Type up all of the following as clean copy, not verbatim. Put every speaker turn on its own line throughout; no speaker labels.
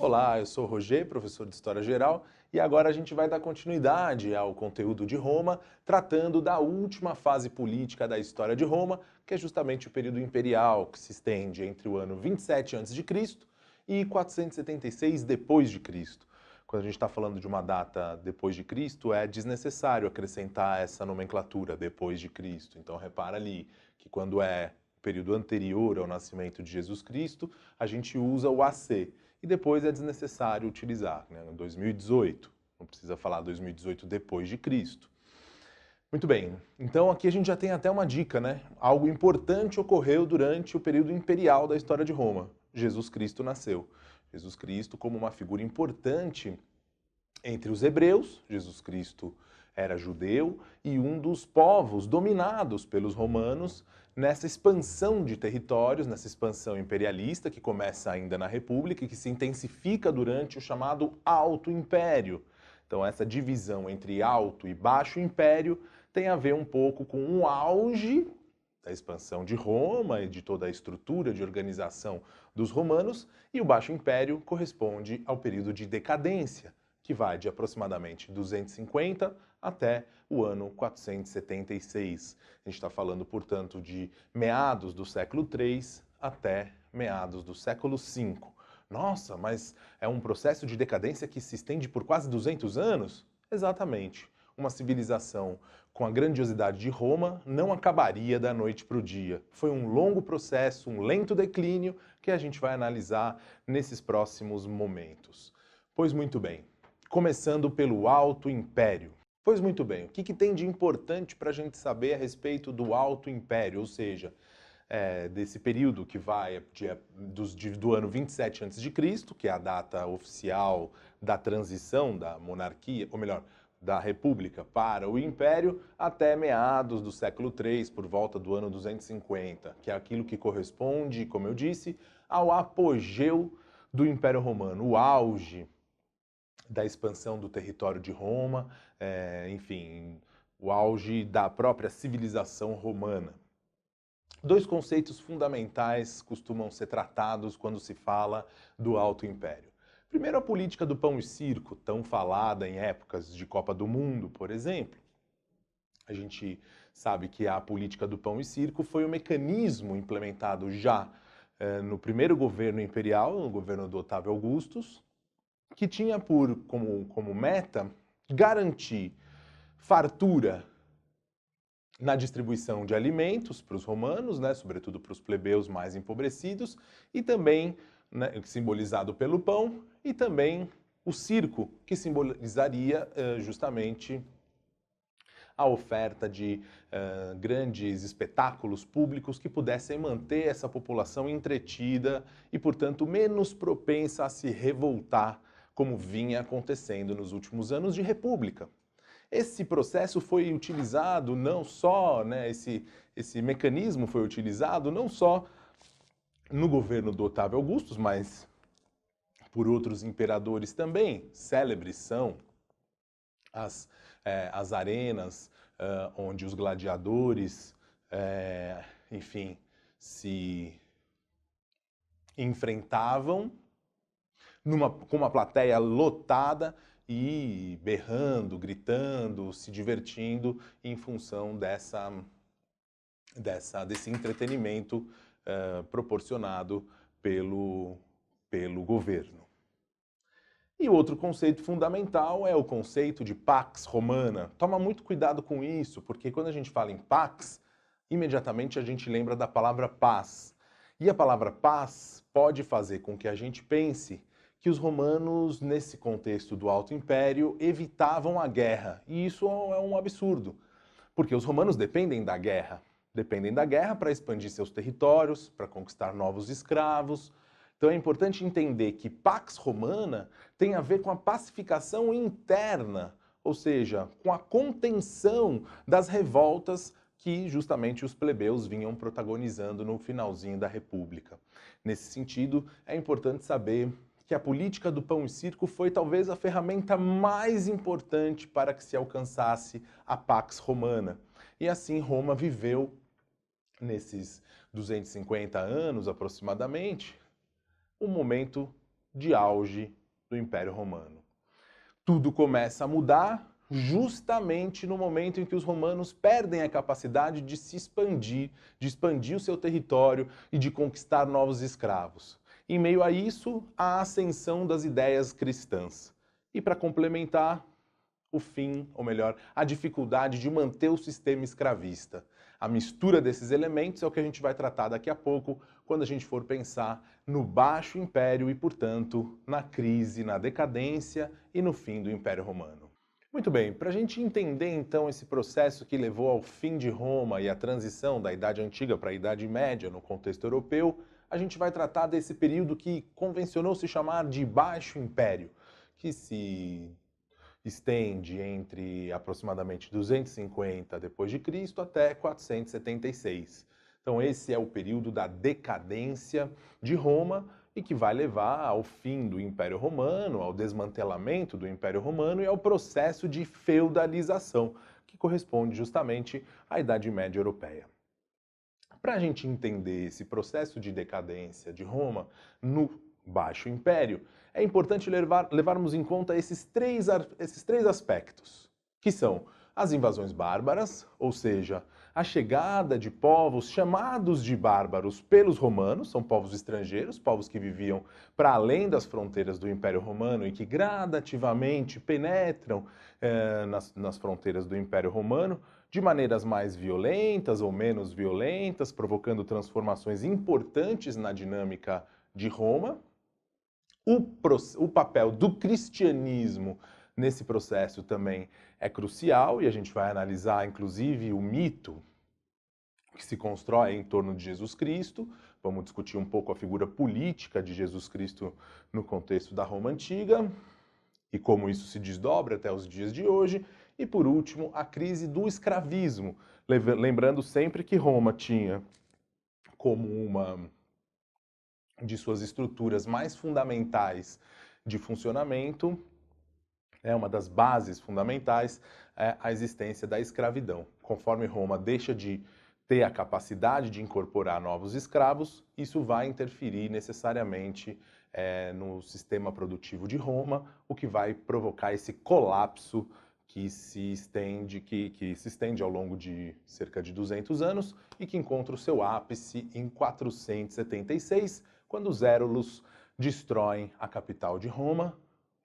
Olá, eu sou o Roger, professor de História Geral, e agora a gente vai dar continuidade ao conteúdo de Roma, tratando da última fase política da história de Roma, que é justamente o período imperial, que se estende entre o ano 27 a.C. e 476 depois de Cristo. Quando a gente está falando de uma data depois de Cristo, é desnecessário acrescentar essa nomenclatura depois de Cristo. Então repara ali que quando é o período anterior ao nascimento de Jesus Cristo, a gente usa o AC. E depois é desnecessário utilizar, né? 2018, não precisa falar 2018 depois de Cristo. Muito bem, então aqui a gente já tem até uma dica, né? Algo importante ocorreu durante o período imperial da história de Roma. Jesus Cristo nasceu. Jesus Cristo como uma figura importante entre os hebreus, Jesus Cristo era judeu e um dos povos dominados pelos romanos nessa expansão de territórios, nessa expansão imperialista que começa ainda na República e que se intensifica durante o chamado Alto Império. Então essa divisão entre Alto e Baixo Império tem a ver um pouco com o auge da expansão de Roma e de toda a estrutura de organização dos romanos, e o Baixo Império corresponde ao período de decadência, que vai de aproximadamente 250 até o ano 476. A gente está falando, portanto, de meados do século III até meados do século V. Nossa, mas é um processo de decadência que se estende por quase 200 anos? Exatamente. Uma civilização com a grandiosidade de Roma não acabaria da noite para o dia. Foi um longo processo, um lento declínio que a gente vai analisar nesses próximos momentos. Pois muito bem, começando pelo Alto Império. Pois muito bem, o que tem de importante para a gente saber a respeito do Alto Império, ou seja, desse período que vai do ano 27 a.C., que é a data oficial da transição da monarquia, ou melhor, da República para o Império, até meados do século III, por volta do ano 250, que é aquilo que corresponde, como eu disse, ao apogeu do Império Romano, o auge da expansão do território de Roma, enfim, o auge da própria civilização romana. Dois conceitos fundamentais costumam ser tratados quando se fala do Alto Império. Primeiro, a política do pão e circo, tão falada em épocas de Copa do Mundo, por exemplo. A gente sabe que a política do pão e circo foi um mecanismo implementado já no primeiro governo imperial, no governo do Otávio Augustus, que tinha como meta garantir fartura na distribuição de alimentos para os romanos, né, sobretudo para os plebeus mais empobrecidos, e também, né, simbolizado pelo pão, e também o circo, que simbolizaria justamente a oferta de grandes espetáculos públicos que pudessem manter essa população entretida e, portanto, menos propensa a se revoltar, como vinha acontecendo nos últimos anos de república. Esse processo foi utilizado não só, né, esse mecanismo foi utilizado não só no governo do Otávio Augustus, mas por outros imperadores também. Célebres são as arenas onde os gladiadores, enfim, se enfrentavam com uma plateia lotada e berrando, gritando, se divertindo em função desse entretenimento proporcionado pelo governo. E outro conceito fundamental é o conceito de Pax Romana. Toma muito cuidado com isso, porque quando a gente fala em Pax, imediatamente a gente lembra da palavra paz. E a palavra paz pode fazer com que a gente pense que os romanos, nesse contexto do Alto Império, evitavam a guerra. E isso é um absurdo, porque os romanos dependem da guerra. Dependem da guerra para expandir seus territórios, para conquistar novos escravos. Então é importante entender que Pax Romana tem a ver com a pacificação interna, ou seja, com a contenção das revoltas que justamente os plebeus vinham protagonizando no finalzinho da República. Nesse sentido, é importante saber que a política do pão e circo foi talvez a ferramenta mais importante para que se alcançasse a Pax Romana. E assim Roma viveu, nesses 250 anos aproximadamente, um momento de auge do Império Romano. Tudo começa a mudar justamente no momento em que os romanos perdem a capacidade de se expandir, de expandir o seu território e de conquistar novos escravos. Em meio a isso, a ascensão das ideias cristãs. E para complementar, o fim, ou melhor, a dificuldade de manter o sistema escravista. A mistura desses elementos é o que a gente vai tratar daqui a pouco, quando a gente for pensar no Baixo Império e, portanto, na crise, na decadência e no fim do Império Romano. Muito bem, para a gente entender então esse processo que levou ao fim de Roma e à transição da Idade Antiga para a Idade Média no contexto europeu, a gente vai tratar desse período que convencionou se chamar de Baixo Império, que se estende entre aproximadamente 250 depois de Cristo até 476. Então esse é o período da decadência de Roma e que vai levar ao fim do Império Romano, ao desmantelamento do Império Romano e ao processo de feudalização, que corresponde justamente à Idade Média Europeia. Para a gente entender esse processo de decadência de Roma no Baixo Império, é importante levarmos em conta esses três aspectos, que são as invasões bárbaras, ou seja, a chegada de povos chamados de bárbaros pelos romanos, são povos estrangeiros, povos que viviam para além das fronteiras do Império Romano e que gradativamente penetram nas fronteiras do Império Romano, de maneiras mais violentas ou menos violentas, provocando transformações importantes na dinâmica de Roma. O papel do cristianismo nesse processo também é crucial e a gente vai analisar, inclusive, o mito que se constrói em torno de Jesus Cristo. Vamos discutir um pouco a figura política de Jesus Cristo no contexto da Roma Antiga e como isso se desdobra até os dias de hoje. E, por último, a crise do escravismo, lembrando sempre que Roma tinha como uma de suas estruturas mais fundamentais de funcionamento, uma das bases fundamentais, é a existência da escravidão. Conforme Roma deixa de ter a capacidade de incorporar novos escravos, isso vai interferir necessariamente no sistema produtivo de Roma, o que vai provocar esse colapso que se estende ao longo de cerca de 200 anos e que encontra o seu ápice em 476, quando os Érulos destroem a capital de Roma,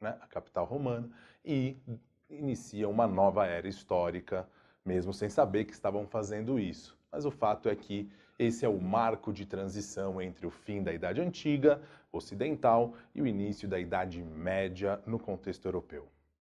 né, a capital romana, e iniciam uma nova era histórica, mesmo sem saber que estavam fazendo isso. Mas o fato é que esse é o marco de transição entre o fim da Idade Antiga, ocidental, e o início da Idade Média no contexto europeu.